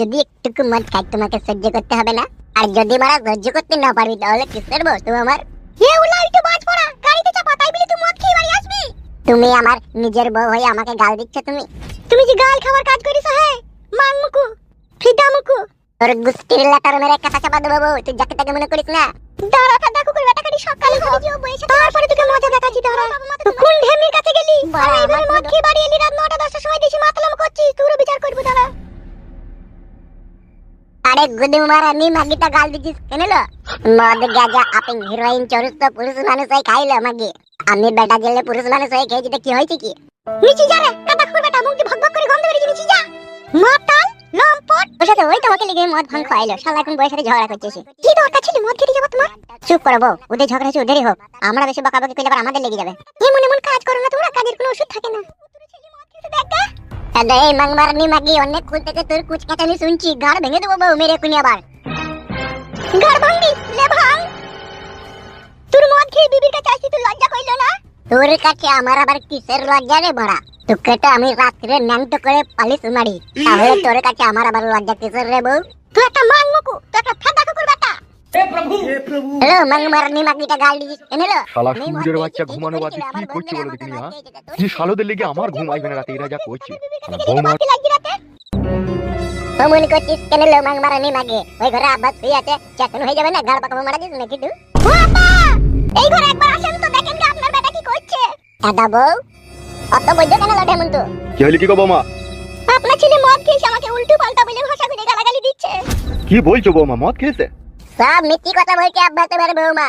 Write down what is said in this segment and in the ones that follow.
যদি একটুকু মদ খাই তোমাকে সহ্য করতে হবে না? আর যদি মারা সহ্য করতে না পারবি তাহলে কিসের বউ তুমি আমার? গাড়িতে চাপা, তাই বলে তুই মদ খেয়ে বাড়ি আসবি? তুমি আমার নিজের বউ হয়ে আমাকে গাল দিচ্ছ তুমি? তুমি যে গাল খাওয়ার কাজ করিস হে মাংমুকু ফিদামুকু, তোর গুস্তির লাটার মেরে কাটা চাপা দেবো বউ, তুই যাকে তাকে মনে করিস না। দাঁড়া ফেদা কুকুর বেটা কাটি সকালে করে দিও বইছে, তারপরে তোকে মজা দেখাচ্ছি। দাঁড়া তুই কোন ঢেমির কাছে গেলি? আর এইভাবে মদ খেয়ে বাড়ি এলি রাত 9টা 10টার সময়, দেশি মাতলাম করছিস, তোরও বিচার করব। দাঁড়া। আরে গুদি মারা নি মাগিটা গাল দিছিস কেন? লো মদ গাজা আপিং হিরোইন চরিস তো পুরুষ মানুষ হয়ে খাইলো মাগি। আমি বেটা গেলে পুরুষ মানুষ হয়ে খেয়েছি তো কি হয়েছে কি? নিচে যা রে কাটা কুকুর বেটা, মুখ দিয়ে ভক ভক করে গন্ধ বেরিয়ে নিচে যা। মাতাল লম্পট, ওর সাথে ওই তোমাকে লিগে মদ ভাঙ খাইলো, শালা এখন বউয়ের সাথে ঝগড়া করছিস। কি দরকার ছিল মদ খেতে যাবো তোমার? চুপ করো বউ, ওদের ঝগড়া হচ্ছে ওদেরই হোক, আমরা বেশি বকাবকি করলে আবার আমাদের লেগে যাবে। এমন এমন কাজ করো না তোমরা, কাজের কোনো ওষুধ থাকে না। এই মাংমারনি মাগি অনেক খুল থেকে তোর কুচকাচানি শুনছি, গাড় ভেঙে দেবো বউ মেরে কুনি আবার। গাড় ভাঙবি লে ভাঙ। তোর মদ খেয়ে বিবির কাছে আসি, তুই লজ্জা কইলো না? তোর কাছে আমার আবার কিসের লজ্জা রে বড়া? তোকে তো আমি রাত্রে ন্যাংটো করে পালিশ মারি, তাহলে তোর কাছে আমার আবার লজ্জা কিসের রে বউ? তুই একটা মাংমুকু, তুই একটা ফেদা কুকুর বেটা। হে প্রভু হ্যালো মাংমারনি মাগিটা গাল দিছিস কেন? লো শালা সূর্যের বাচ্চা ঘুমানো বাদে কি করছে বলো দেখিনি? হ্যাঁ এই শালোদের লেগে আমার ঘুম আসবে না রাতে, এরা যা করছে। বৌমা মনে করছিস কেন? লো মাংমারনি মাগে ওই ঘরে আব্বাস শুয়ে আছে, চেতন হয়ে যাবে না? গাল পাকাবো মারা দিস নাকি তুই? এই ঘরে একবার আসেন তো দেখেন কি আপনার বেটা কি করছে। দাদা বউ অত বৈদ্য কেন লড়ে মন? তো কি হলি কি গো বৌমা? আপনার ছেলে মদ খেয়েছে, আমাকে উল্টো পাল্টা বলে ভাষা করে গালাগালি দিচ্ছে। কি বলছো বৌমা, মদ খেয়েছে? সব মিথ্যি কথা বলছে আব্বা তোমার বৌমা।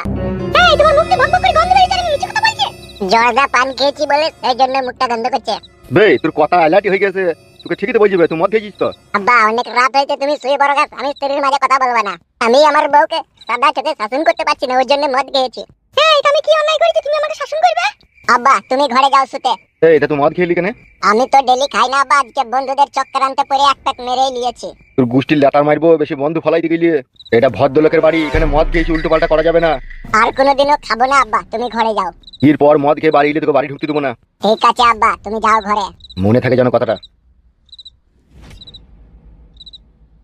এই তোমার মুখে ভক ভক করে গন্ধ বেরিয়ে যাচ্ছে, মিথ্যি কথা বলছে। জর্দা পান খেয়েছি বলে সেই জন্য মুখটা গন্ধ করছে। বে তোর কথা আলাটি হয়ে গেছে, তোকে ঠিকই তো বলছি বে, তুই মদ খেয়েছিস তো? আব্বা অনেক রাত হয়েছে, তুমি শুয়ে পড়ো গা, আমি স্ত্রীর মাঝে কথা বলবো না। আমি আমার বউকে সাদা চোখে শাসন করতে পারছি না, ওর জন্য মদ খেয়েছি। এই তুমি কি অন্যায় করেছো, তুমি আমাকে শাসন করবে? আব্বা তুমি ঘরে যাও শুতে। এই এটা তুই মদ খেলি কেন? আমি তো ডেলি খাই না আব্বা, আজকে বন্ধুদের চক্করান্তে পড়ে এক প্যাক মেরেই নিয়েছি। তোর গুষ্টির ল্যাটার মারবো, বেশি বন্ধু ফলাই দিকে গেলি। এটা ভদ্রলোকের বাড়ি, এখানে মদ খেয়েছি উল্টো পাল্টা করা যাবে না। আর কোনোদিনও খাবো না আব্বা, তুমি ঘরে যাও। এরপর মদ খেয়ে বাড়ি এলে তোকে বাড়ি ঢুকতে দেবো না। ঠিক আছে আব্বা তুমি যাও ঘরে। মনে থাকে যেন কথাটা।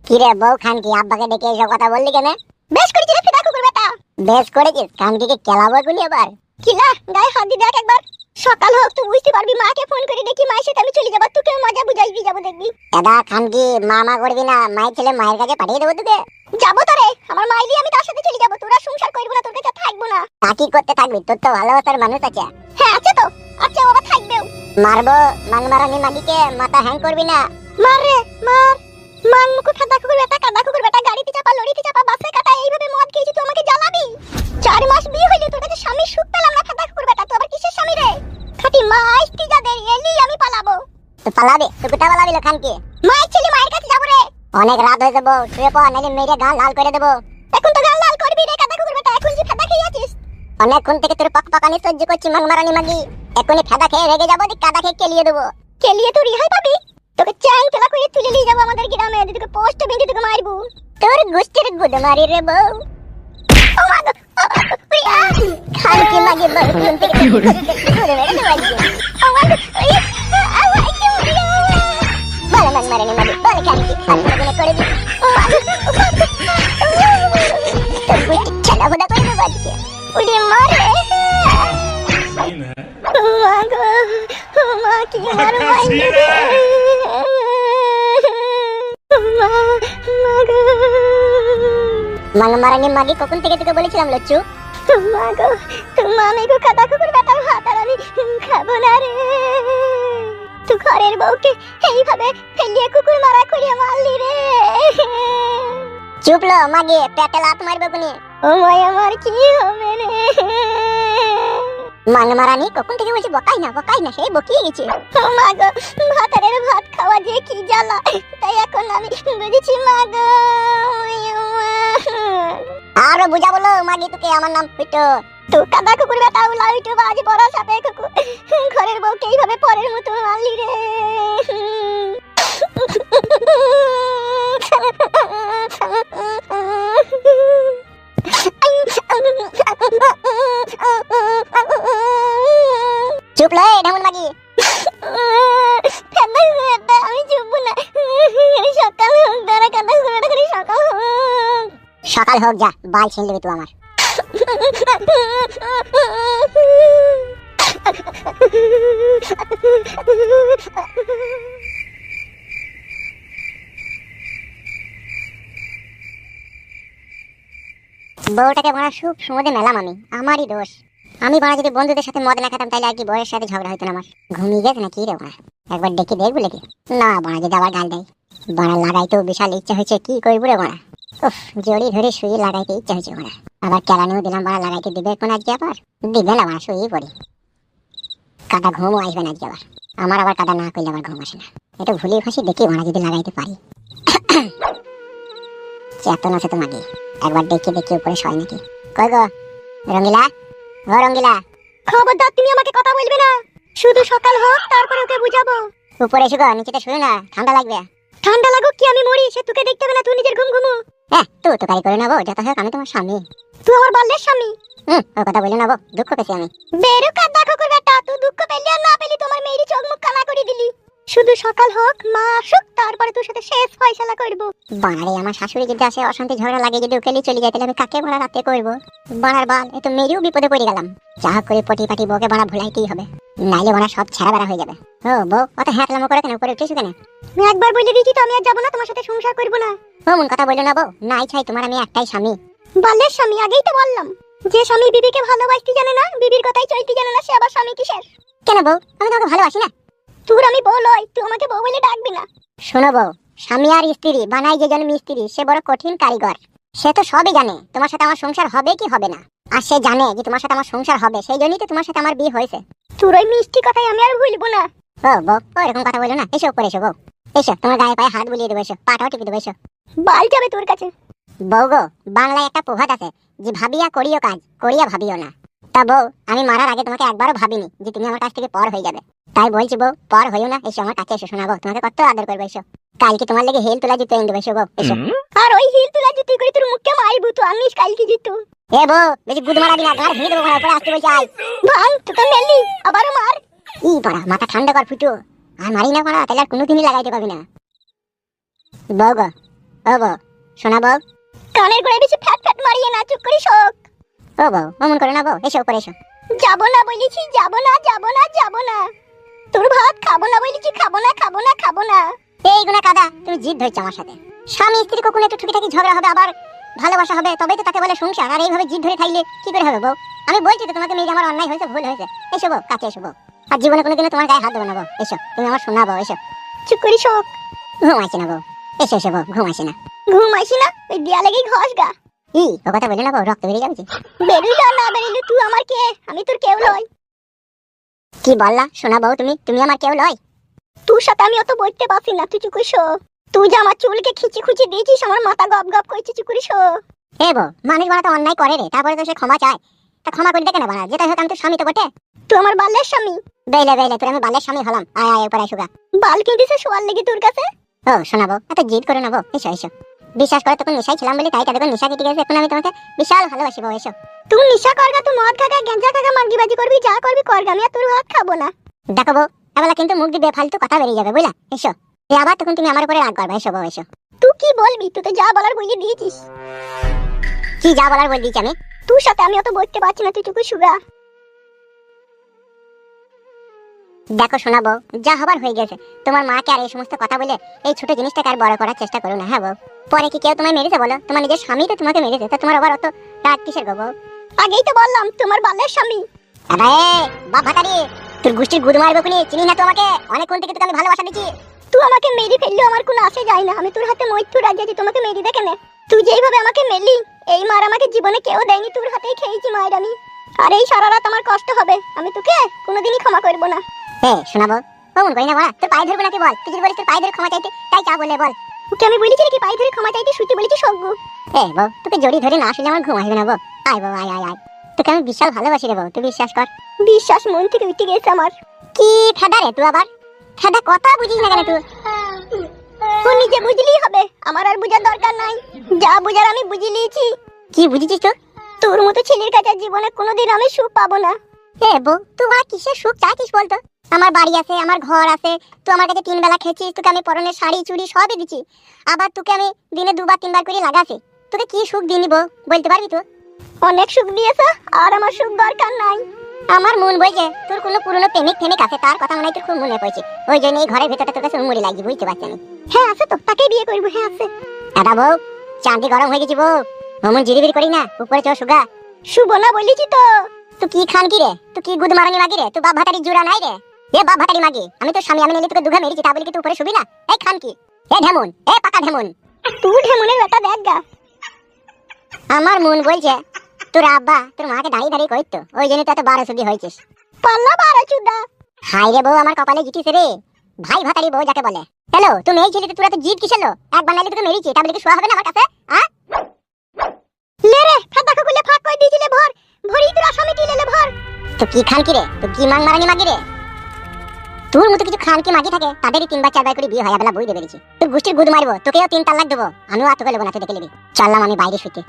কি রে বউ খানকি, আব্বাকে ডেকে এসব কথা বললি কেন? বেশ করেছিস রে ফিদা কুকুর বেটা, বেশ করেছিস। খানকিকে কেলাবো গুনি এবার। কিলা গায়ে হাত দিয়ে দেখ একবার, সকাল হোক তুই বুঝতে পারবি। মাকে ফোন করে দেখি, মায়ের সাথে আমি চলে যাবো, তোকে মজা বুঝাইবি, যাবো দেখবি। দাদা খানকি মা করবি না, মায়ের ছেলে মায়ের কাছে পাঠিয়ে দেবো তোকে। যাবো তো রে, আমার মাইলি আমি তার সাথে চলে যাবো, তোরা সংসার করবো না, তোর কাছে থাকবো না। তা কি করতে থাকবি, তোর তো ভালোবাসার মানুষ আছে। হ্যাঁ আছে তো, আচ্ছা বাবা থাকবেও। মারবো মাংমারানি মাগিকে, মাথা হ্যাং করবি না। মার রে মার। মাংমুকু ফেদা কুকুর বেটা, কাদা কুকুর বেটা, গাড়িতে চাপা লরিতে চাপা বাসে কাটা, এইভাবে মদ খেয়েছি তুই আমাকে জ্বালাবি? 4 মাস বিয়ে হইলো, তোর কাছে স্বামী সুখ পেলাম না ফেদা কুকুর বেটা, তুই আবার কিসের স্বামী রে? খাটি মাইস তুই যাদের এলি আমি পালাবো। তুই পালাবি? তুই কোথা পালাবি লো খানকি? মায়ের ছেলে মায়ের কাছে যাবো রে। অনেক রাত হয়ে যাবো, শুয়ে পড়, নাইলে মেরে গাল লাল করে দেবো। এখন তো গাল লাল করবি রে কাদা কুকুর বেটা, এখন যে ফেদা খেয়ে আছিস। অনেকক্ষণ থেকে তোর পকপকানি সহ্য করছি মাংমারানি মাগি, এখনই ফেদা খেয়ে রেগে যাবো, দি কাদা খেয়ে কেলিয়ে দেবো। কেলিয়ে তুই রিহাই পাবি? তোকে চ্যাং তেলা করে তুলে নিয়ে যাবো আমাদের গ্রামে, তোকে পোস্ট বেঁধে তোকে মারবো। তোর গোষ্ঠীর গুদ মারি রে বউ। ও মা গো, প্রিয়া খানকি মাগি বউ কোন থেকে ঘুরে মেরে দেবাইছে। ও মা গো, আওয়াই কি প্রিয়া বলে মাংমারানি মাগি, বলে খানকি আমি মনে করে দি। ও মা গো, তোর গোষ্ঠী ছানা হুদা করে দেবো আজকে। উড়ে মারে মা গো, মা কি মার মাইনে রে মাংমারানি মাগি, কখন থেকে তোকে বলেছিলাম লচ্চু? মা গো তুমি আমি গো কাদা কুকুর বেটার ভাত আর আমি খাবো না রে। তুই ঘরের বউকে এইভাবে ফেলিয়ে কুকুর মারা করিয়ে মারলি রে। চুপ লো মাগি, পেটে লাত মারবে কোনি। ও মাই আমার কি হবে রে? মাংমারানি কখন থেকে বলছি বকাই না, সেই বকিয়ে গেছে। ও মা গো, ভাতের ভাত খাওয়া যে কি জ্বালা, তাই এখন আমি বুঝেছি মা গো। আরো বুঝা বলো মাগি তোকে, আমার নাম পিটো। তুই কাদা কুকুর বেটা, লাইটু বাজি পড়া সাপে কুকুর, ঘরের বউকে এইভাবে পরের মতো মারলি রে। চুপ লে ঢামুন মাগি। আমি চুপ না, সকাল হোক দাঁড়া কাদা সকাল হোক যা, বাল ছিঁড়ে দিবি তুই আমার। বউটাকে বড়া সুখ সুমদে মেলাম আমি, আমারই দোষ। আমি বড়া যদি বন্ধুদের সাথে মদ না খেতাম তাহলে আর কি বউয়ের সাথে ঝগড়া হইতো না আমার। ঘুমিয়ে গেছে না কি রে বড়া? একবার ডেকে দেখবো নাকি? না বড়া, যদি আবার গাল দেয়। বড়া লাগাইতেও বিশাল ইচ্ছা হয়েছে, কি করবো রে বড়া? উফ, জড়ি ধরে শুয়ে লাগাইতে ইচ্ছা হয়েছে বড়া। আবার কেলানিও দিলাম বড়া, লাগাইতে দিবে কোন আজকে? আবার দিবে না বড়া, শুয়ে পড়ি। কাটা ঘুমও আসবে না আজকে আবার। আমার আবার কাটা না করলে আবার ঘুম আসে না। এটা ভুলি ফাঁসি দেখি বড়া, যদি লাগাইতে পারি। চেতন আছে তোমাকে, একবার ডেকে দেখি উপরে শয় নাকি। কই গো রঙ্গিলা, ও রঙ্গিলা। খবরদার তুমি আমাকে কথা বলবে না, শুধু সকাল হোক তারপরে ওকে বুঝাবো। উপরে এসো গো, নিচেতে শুয়ে না, ঠান্ডা লাগবে। ঠান্ডা লাগুক কি, আমি মরি, সে তোকে দেখতে হবে না, তুই নিজের ঘুম ঘুমো। হ্যাঁ, তুই তো কারি করে নেবো, যত হোক আমি তোমার স্বামী। তুই আমার বাল্যের স্বামী। ওর কথা বলে নেবো, দুঃখ পেয়েছি আমি। বেরু কার দেখো করে বেটা, তুই দুঃখ পেলি আর না পেলি তোমার মেয়েরই চোখ মুখ কানা করে দিলি। শুধু সকাল হোক, মা আসুক, তারপরে তোর সাথে শেষ ফয়সালা করবো। বাড়ারে আমার শাশুড়ি যদি আসে, অশান্তি ঝগড়া লাগে, যদি ওকেলি চলে যায়, তাহলে আমি কাকে ভরা রাতে করবো? বাড়ার বাল, এ তো মেয়েরও বিপদে পড়ে গেলাম। যা করে পটি পাটি বউকে বাড়া ভুলাইতেই হবে, নাইলে বাড়া সব ছেড়া বেড়া হয়ে যাবে। ও বউ, অত হ্যাঁতলামো করে কেন, উপরে উঠেছো কেন? আমি একবার বলে দিয়েছি তো, আমি আর যাবো না, তোমার সাথে সংসার করবো না। ও মন কথা বললো না বউ, নাই ছাই তোমার আমি একটাই স্বামী। বালের স্বামী, আগেই তো বললাম। যে স্বামী বিবিকে ভালোবাসতে জানে না, বিবির কথাই চলতে জানে না, সে আবার স্বামী কিসের? কেন বউ, আমি তোমাকে ভালোবাসি না? তোর আমি বউ লই, তুই আমাকে বউ বলে ডাকবি না। শোনো বউ, স্বামী আর স্ত্রী বানাই যে জন মিস্ত্রি, সে বড় কঠিন কারিগর। সে তো সবই জানে তোমার সাথে আমার সংসার হবে কি হবে না, আর সে জানে যে তোমার সাথে আমার সংসার হবে, সেই জন্যই তো তোমার সাথে আমার বিয়ে হয়েছে। তোর ওই মিষ্টি কথাই আমি আর ভুলবো না। ও বউ, ও এরকম কথা বলো না, এসো উপরে এসো বউ, এসো, তোমার গায়ে পায়ে হাত বুলিয়ে দেবো, এসো, পাটাও টিপে দেবো, এসো। বাল যাবে তোর কাছে। বউ গো, বাংলায় একটা প্রবাদ আছে যে ভাবিয়া করিও কাজ, করিয়া ভাবিও না। তা বউ, আমি মারার আগে তোমাকে একবারও ভাবিনি যে তুমি আমার কাছ থেকে পর হয়ে যাবে। তাই বলছি বউ, পর হইও না, এসো আমার কাছে, এসো শোনাবো, তোমাকে কত আদর করবো, এসো। কালকে তোমার লেগে হিল তোলা জুতো এনে দেবো, এসো বউ, এসো। আর ওই হিল তোলা জুতো করে তোর মুখে মারবো তো, আনিস কালকে জুতো। এ বউ, বেশি গুদ মারাবি না, গাড় ভেঙে দেবো, উপরে আসতে বলছি, আয়। ভাঙ, তোকে মেললি, আবারও মার। ই পাড়া, মাথা ঠান্ডা কর ফুটো, আর মারি না পাড়া, তাহলে আর কোনোদিনই লাগাইতে পাবি না। বউ গো, ও বউ, শোনা বউ, কানের গোড়ায় বেশি ফ্যাট ফ্যাট মারিয়ে না, চুপ করে শোক। ও বউ, অমন করে না বউ, এসো উপরে এসো। যাবো না বলেছি, যাবো না, যাবো না, যাবো না। তোর ভাত খাবো না বলেছি, খাবো না, খাবো না, খাবো না। এই গুনা কাদা, তুমি জিদ ধরছো আমার সাথে। স্বামী স্ত্রী কখনো একটু টুকিটাকি ঝগড়া হবে, আবার ভালোবাসা হবে, তবেই তো তাকে বলে সংসার। আর এইভাবে জিদ ধরে থাকলে কি করে হবে বউ? আমি বলছি তো তোমাকে, মেয়ে আমার অন্যায় হয়েছে, ভুল হয়েছে, এসো বউ, কাছে এসো বউ। আর জীবনে কোনোদিনও তোমার গায়ে হাত দেবো না বউ, এসো, তুমি আমার শোনা বউ, এসো। চুপ করি শোক, ঘুম আসে না বউ, এসো এসো বউ, ঘুম আসে না। ঘুম আসে না, ওই দেয়ালেই ঘষ গা। ই ও কথা বলে না বউ, রক্ত বেরিয়ে যাবে। বেরিয়ে না বেরিয়ে তুই আমার কে, আমি তোর কেউ লয়। কি বললা শোনা বউ, তুমি তুমি আমার কেউ লয়? তোর সাথে আমি অত বইতে পারছি না, তুই চুকুই শো। তুই যে আমার চুলকে খিচি খুচি দিয়েছিস, আমার মাথা গপ গপ করছে, চুকুরি শো। এ বউ, মানুষ বাড়া তো অন্যায় করে রে, তারপরে তো সে ক্ষমা চায়, তা ক্ষমা করে দেখে না বাড়া, যেটা হোক আমি তো স্বামী তো বটে। তুই আমার বাল্যের স্বামী। বেলে বেলে তোর আমি বাল্যের স্বামী হলাম, আয় আয় উপরে সুগা। বাল কিনতেছে শোয়ার লেগে তোর কাছে? ও শোনাবো, এত জিদ করে নেবো, এসো এসো। বিশ্বাস করে তখন নেশাই ছিলাম বলে তাই তাদের নেশা কেটে গেছে, এখন আমি তোমাকে বিশাল ভালোবাসি বউ, এসো। তুই নেশা করগা, তুই মদ খাগা, গেঞ্জা খাগা, মাগিবাজি করবি, যা করবি করগা, আমি আর তোর ভাত খাবো না। দেখো বউ, এবেলা কিন্তু মুখ দিয়ে ফালতু কথা বেরিয়ে যাবে, বুঝলা? এসো, আবার তখন তুমি আমার উপরে রাগ করবে, এসো বউ, এসো। তুই কি বলবি? তুই তো যা বলার বলে দিয়েছিস। কি যা বলার বলে দিয়েছি আমি? তোর সাথে আমি অত বলতে পারছি না, তুই চুকুই সুগা। দেখো শোনাবো, যা হবার হয়ে গেছে, তোমার মাকে আর এই সমস্ত কথা বলে এই ছোট জিনিসটাকে আর বড় করার চেষ্টা করো না, হ্যাঁ বউ? পরে কি কেউ তোমায় মেরেছে বলো? তোমার নিজের স্বামী তো তোমাকে মেরেছে, তা তোমার আবার অত রাগ কিসের গো বউ? আগেই তো বললাম তোমার বাল্যের স্বামী। আরে বাপ ভাতারি, তোর গোষ্ঠীর গুদ মারবো কোনি, চিনি না তোমাকে, অনেকক্ষণ থেকে তোকে আমি ভালোবাসা দিচ্ছি। তুই আমাকে মেরে ফেললেও আমার কোনো আসে যায় না, আমি তোর হাতে মৃত্যু রাজি আছি, তোমাকে মেরে দেখে নে। তুই যেইভাবে আমাকে মেরলি, এই মার আমাকে জীবনে কেউ দেয়নি, তোর হাতেই খেয়েছি মায়ের আমি। আর এই সারা রাত আমার কষ্ট হবে, আমি তোকে কোনোদিনই ক্ষমা করবো না। শোনাবো, কমন করি না বলা, তোর পায়ে ধরবো নাকি বল? তুই যদি বলিস তোর পায়ে ধরে ক্ষমা চাইতে, তাই চা বলে বল। ওকে আমি বলেছি নাকি পায়ে ধরে ক্ষমা চাইতে? শুতে বলেছি সগ্গু। বউ, তোকে জড়ি ধরে না আসলে আমার ঘুম আসবে না বউ, আয় বউ, আয় আয় আয়। তোকে আমি বিশাল ভালোবাসি রে বউ, তুই বিশ্বাস কর। বিশ্বাস মন থেকে উঠে গেছে আমার। কি ফেদা রে তুই আবার, ফেদা কথা বুঝিস না কেন তুই? তুই নিজে বুঝলেই হবে, আমার আর বুঝার দরকার নাই, যা বুঝার আমি বুঝে নিয়েছি। কি বুঝেছিস তুই? তোর মতো ছেলের কাছে জীবনে কোনোদিন আমি সুখ পাবো না। বউ, তুই আর কিসের সুখ চাইছিস বলতো? আমার বাড়ি আছে, আমার ঘর আছে, তুই আমার কাছে 3 বেলা খেয়েছিস, তোকে আমি পরনের শাড়ি চুড়ি সবই দিচ্ছি, আবার তোকে আমি দিনে 2 বার 3 বার করে লাগাছি, তোকে কি সুখ দিয়ে নিব বলতে পারবি তো? অনেক সুখ দিয়েছ, আর আমার সুখ দরকার নাই। আমার মন বলছে তোর কোনো পুরনো প্রেমিক আছে, তার কথা মনে হয় তোর খুব মনে পড়ছে, ওই জন্য এই ঘরের ভেতরটা তোর কাছে উমরি লাগি, বুঝতে পারছি আমি। হ্যাঁ আছে তো, তাকেই বিয়ে করবো। হ্যাঁ আছে। এটা বউ, চাঁদি গরম হয়ে গেছি বউ, অমন জিরিবিরি করি না, উপরে চো সুগা। শুভ না বলেছি তো। তুই কি খান কি রে? তুই কি গুদ মারানি মাগি রে? তুই বাপ ভাতারি জুড়া নাই রে? এ বাপ ভাতারি মাগি, আমি তোর স্বামী, আমি নিলে তোকে দুঘা মেরেছি, তা বলি কি তুই উপরে শুবি না? এই খান কি? এ ঢেমন, এ পাকা ঢেমন, তুই ঢেমনের বেটা দেখ গা। আমার মন বলছে তোর আব্বা তোর মাকে দাঁড়িয়ে দাঁড়িয়ে কইতো, ওই জন্য তো এত 12 সুদি হয়েছিস। পাল্লা 12 চুদা। হাই রে বউ, আমার কপালে জিতিস রে, ভাই ভাতারি বউ যাকে বলে। হ্যালো, তুমি এই ছেলেতে তোরা তো জিত কিসের লো? একবার নাইলে তোকে মেরেছি, তা বলি কি শোয়া হবে না আমার কাছে? লে রে, ফাঁকা খুলে ফাঁক কই দিছিলে ভর, ভরি তোর আসামি টিলে লে ভর। তো কি খান কি রে? তো কি মাং মারানি মাগি রে? তোর মতো কিছু খান কি মাগি থাকে, তাদেরই 3 বার 4 বার করে বিয়ে হয়, বেলা বুঝতে পেরেছি। তোর গোষ্ঠীর গুদ মারবো, তোকেও 3 তালাক দেবো, আমিও আর তোকে লেবো না, তুই দেখে নিবি। চললাম আমি বাইরে শুতে।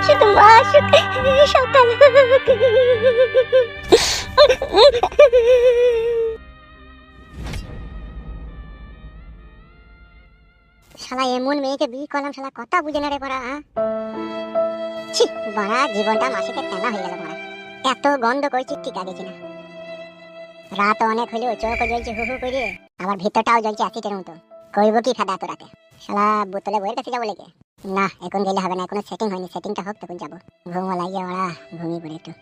শুধু মাসুক সকাল হোক। শালা এমন মেয়েকে বিয়ে করলাম, শালা কথা বুঝে না রে পড়া। ছি বাড়া, জীবনটা মাসিকে তেলা হয়ে গেল পড়া। এত গন্ধ করছি ঠিক আগেছি না। রাত অনেক হইলেও চোখ জ্বলছে হু হু করে, আবার ভিতরটাও জ্বলছে অ্যাসিডের মতো। কইব কি ফাদা এত রাতে? শালা বোতলে বইয়ের কাছে যাবো লেগে? না এখন গেলে হবে না, এখনো সেটিং হয়নি, সেটিংটা হোক তখন যাবো। ঘুমও লাগিয়ে ওরা ঘুমিয়ে পড়ে একটু।